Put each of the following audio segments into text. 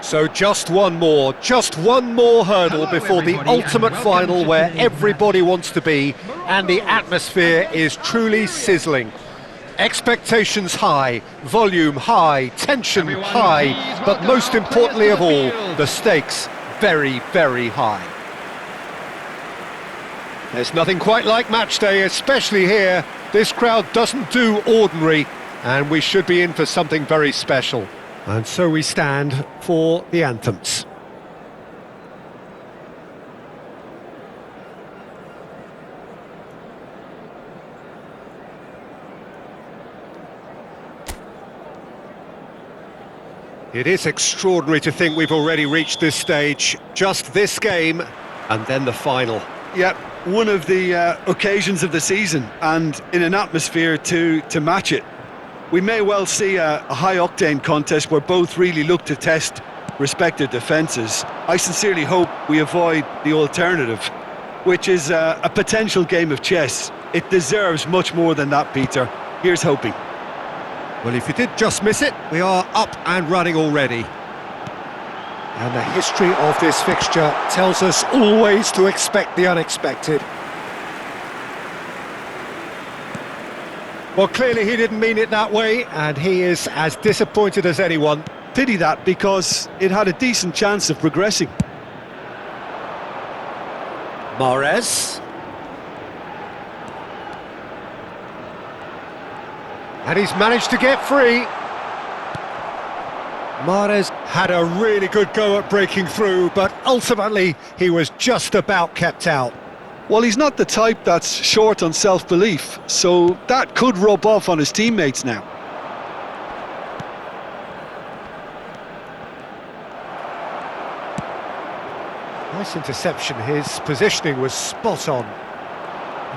So just one more hurdle before the ultimate final where everybody wants to be, and the atmosphere is truly sizzling. Expectations high, volume high, tension high, but most importantly of all, the stakes very, very high. There's nothing quite like match day, especially here. This crowd doesn't do ordinary, and we should be in for something very special. And so we stand for the anthems. It is extraordinary to think we've already reached this stage. Just this game, and then the final. Yep, one of the occasions of the season, and in an atmosphere to match it. We may well see a high-octane contest where both really look to test respective defences. I sincerely hope we avoid the alternative, which is a potential game of chess. It deserves much more than that, Peter. Here's hoping. Well, if you did just miss it, we are up and running already. And the history of this fixture tells us always to expect the unexpected. Well, clearly he didn't mean it that way, and he is as disappointed as anyone. Pity that, because it had a decent chance of progressing. Mhz. And he's managed to get free. Mhz had a really good go at breaking through, but ultimately he was just about kept out. Well, he's not the type that's short on self-belief, so that could rub off on his teammates now. Nice interception, his positioning was spot on.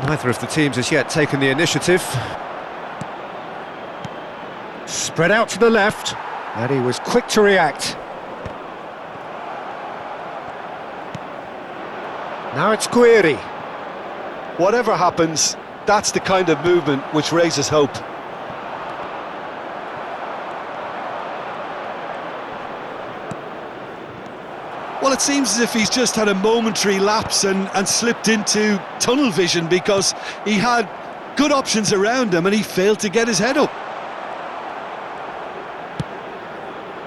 Neither of the teams has yet taken the initiative. Spread out to the left, and he was quick to react. Now it's Guiri. Whatever happens, that's the kind of movement which raises hope. Well, it seems as if he's just had a momentary lapse and slipped into tunnel vision, because he had good options around him and he failed to get his head up.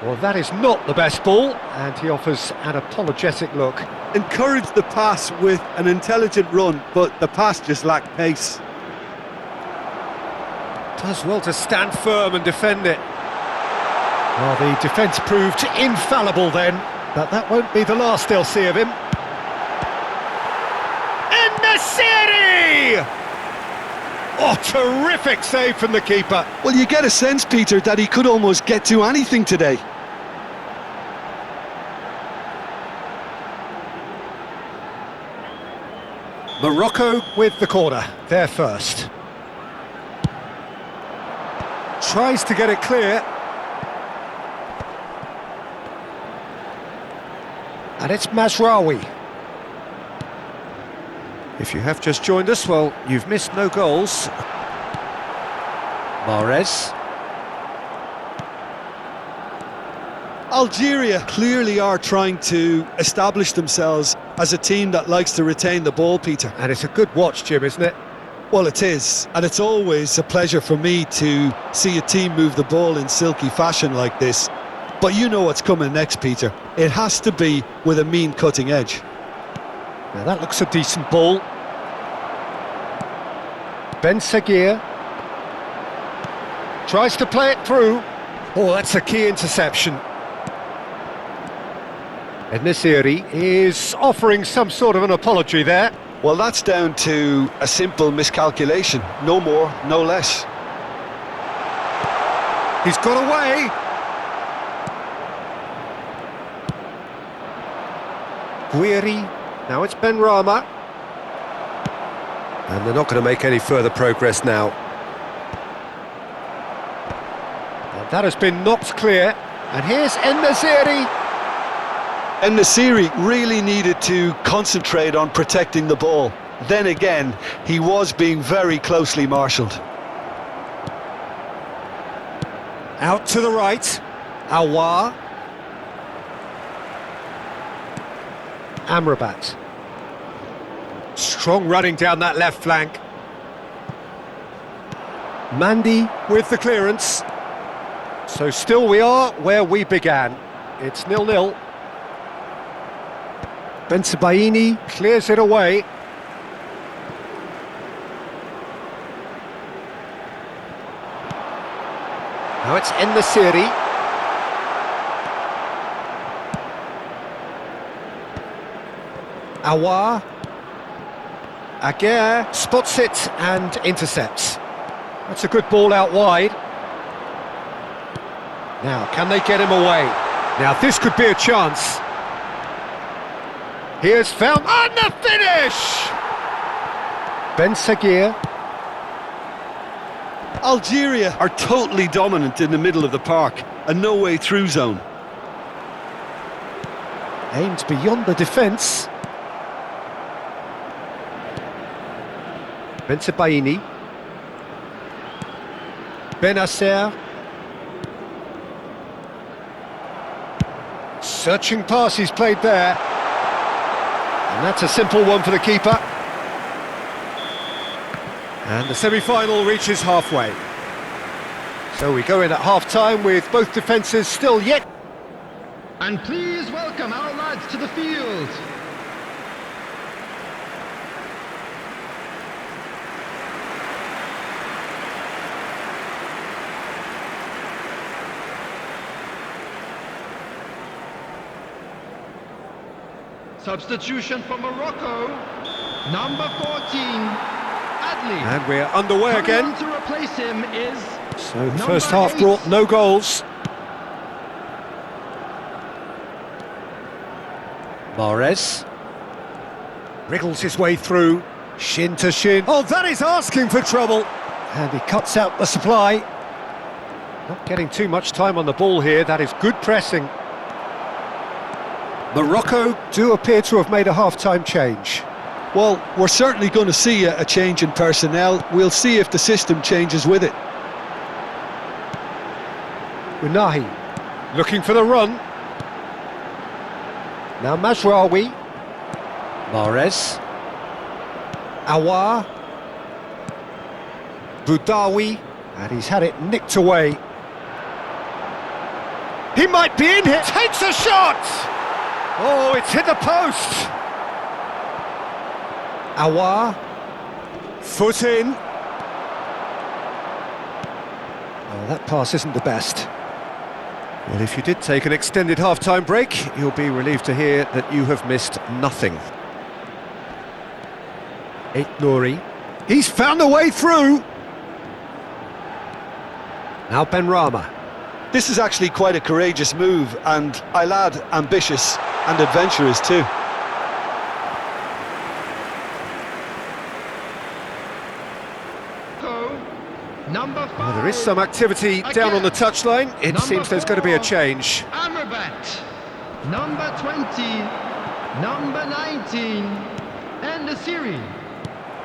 Well, that is not the best ball, and he offers an apologetic look. Encouraged the pass with an intelligent run, but the pass just lacked pace. Does well to stand firm and defend it. Well, the defence proved infallible then, but that won't be the last they'll see of him. En-Nesyri! Oh, terrific save from the keeper. Well, you get a sense, Peter, that he could almost get to anything today. Morocco with the corner, they're first. Tries to get it clear. And it's Mazraoui. If you have just joined us, well, you've missed no goals. Mahrez. Algeria clearly are trying to establish themselves as a team that likes to retain the ball, Peter. And it's a good watch, Jim, isn't it? Well, it is, and it's always a pleasure for me to see a team move the ball in silky fashion like this. But you know what's coming next, Peter. It has to be with a mean cutting edge. Now that looks a decent ball. Ben Seguir tries to play it through. Oh, that's a key interception. En-Nesyri is offering some sort of an apology there. Well, that's down to a simple miscalculation. No more, no less. He's got away. Guiri. Now it's Ben Rama. And they're not going to make any further progress now. And that has been knocked clear. And here's En-Nesyri. En-Nesyri really needed to concentrate on protecting the ball. Then again, he was being very closely marshalled. Out to the right. Awar. Amrabat. Strong running down that left flank. Mandy with the clearance. So still we are where we began. It's 0-0. Bensebaini clears it away. Now it's En-Nesyri. Awar. Aguirre spots it and intercepts. That's a good ball out wide. Now, can they get him away? Now, this could be a chance. Here's found, and the finish! Ben Seguir. Algeria are totally dominant in the middle of the park, a no-way through zone. Aimed beyond the defence. Bensebaini. Benasser. Searching pass he's played there. And that's a simple one for the keeper. And the semi-final reaches halfway. So we go in at half-time with both defences still yet. And please welcome our lads to the field. Substitution for Morocco, number 14, Adli. And we're underway again. On to replace him is So the first half brought no goals. Mahrez wriggles his way through, shin to shin. Oh, that is asking for trouble. And he cuts out the supply. Not getting too much time on the ball here. That is good pressing. Morocco do appear to have made a half-time change. Well, we're certainly going to see a change in personnel. We'll see if the system changes with it. Unahi looking for the run. Now Mazraoui. Mahrez. Awar. Boudaoui. And he's had it nicked away. He might be in here. Takes a shot! Oh, it's hit the post! Awar. Foot in. Oh, that pass isn't the best. Well, if you did take an extended half-time break, you'll be relieved to hear that you have missed nothing. Nouri. He's found a way through! Now Benrahma. This is actually quite a courageous move, and I'll add ambitious and adventurous too. Number 5. Well, there is some activity down on the touchline. It seems there's going to be a change. Amrabat. Number 20. Number 19. En-Nesyri.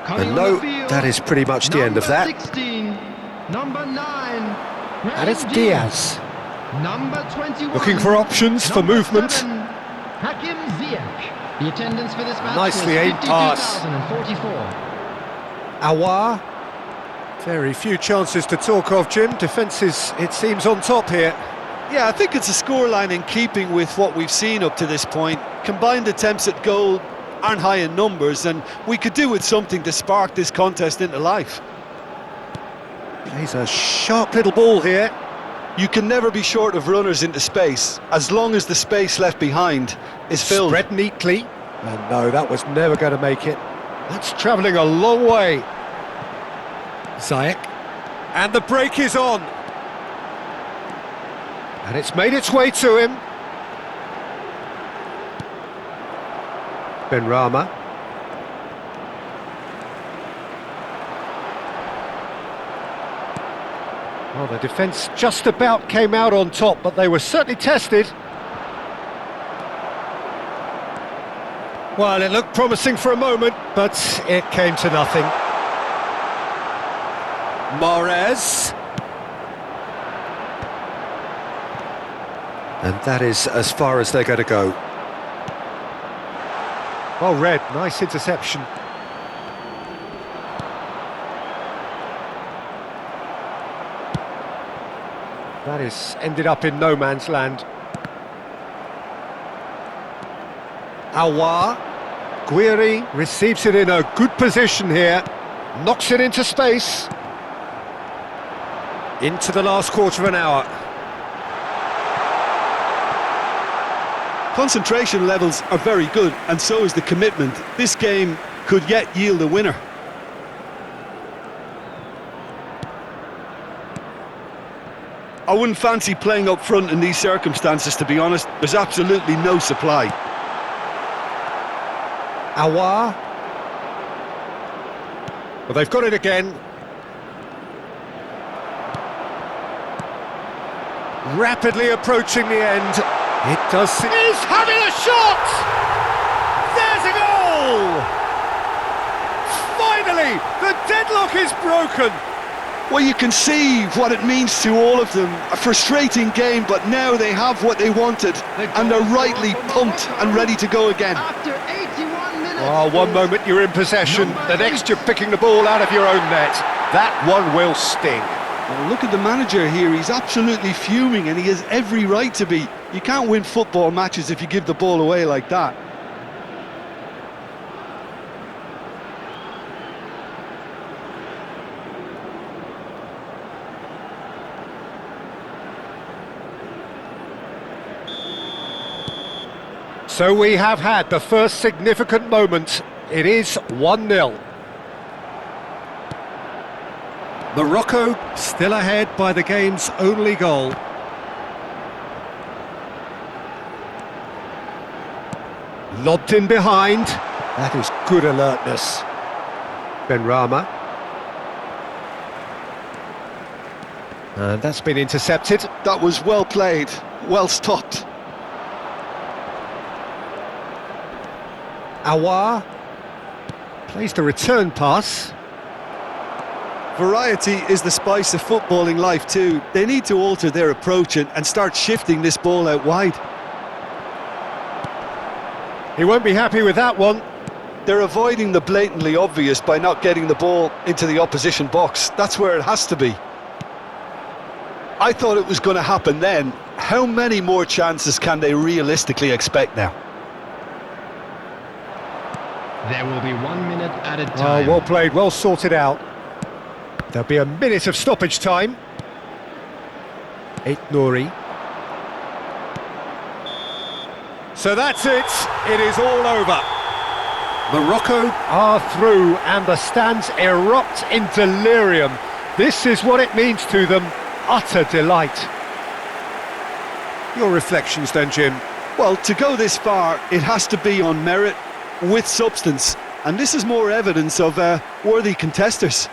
And no, that is pretty much the end of that. 16. Number 9. And it's Diaz. Number 21. Looking for options for movement. 7, Hakim Ziyech. The attendance for this match Nicely was aimed pass. 52,044. Awar. Very few chances to talk of, Jim. Defence is, it seems, on top here. Yeah, I think it's a scoreline in keeping with what we've seen up to this point. Combined attempts at goal aren't high in numbers, and we could do with something to spark this contest into life. Plays a sharp little ball here. You can never be short of runners into space, as long as the space left behind is filled. Spread neatly. And no, that was never going to make it. That's travelling a long way. Ziyech. And the break is on. And it's made its way to him. Benrahma. Well, the defence just about came out on top, but they were certainly tested. Well, it looked promising for a moment, but it came to nothing. Mahrez. And that is as far as they're going to go. Well read, nice interception. That is ended up in no man's land. Awar. Guiri receives it in a good position here. Knocks it into space. Into the last quarter of an hour. Concentration levels are very good, and so is the commitment. This game could yet yield a winner. I wouldn't fancy playing up front in these circumstances, to be honest. There's absolutely no supply. Awar. Well, they've got it again. Rapidly approaching the end. It does. He's having a shot! There's a goal! Finally, the deadlock is broken. Well, you can see what it means to all of them. A frustrating game, but now they have what they wanted, and they're rightly pumped and ready to go again. After 81 minutes. Oh, one moment you're in possession, the next you're picking the ball out of your own net. That one will sting. Well, look at the manager here. He's absolutely fuming, and he has every right to be. You can't win football matches if you give the ball away like that. So we have had the first significant moment. It is 1-0. Morocco still ahead by the game's only goal. Lobbed in behind. That is good alertness. Benrahma. And that's been intercepted. That was well played, well stopped. Awar plays the return pass. Variety is the spice of footballing life too. They need to alter their approach and start shifting this ball out wide. He won't be happy with that one. They're avoiding the blatantly obvious by not getting the ball into the opposition box. That's where it has to be. I thought it was going to happen then. How many more chances can they realistically expect now? There will be 1 minute at a time. Oh, well played, well sorted out. There'll be a minute of stoppage time. Nouri. So that's it. It is all over. Morocco are through and the stands erupt in delirium. This is what it means to them. Utter delight. Your reflections then, Jim? Well, to go this far, it has to be on merit with substance. And this is more evidence of worthy contesters.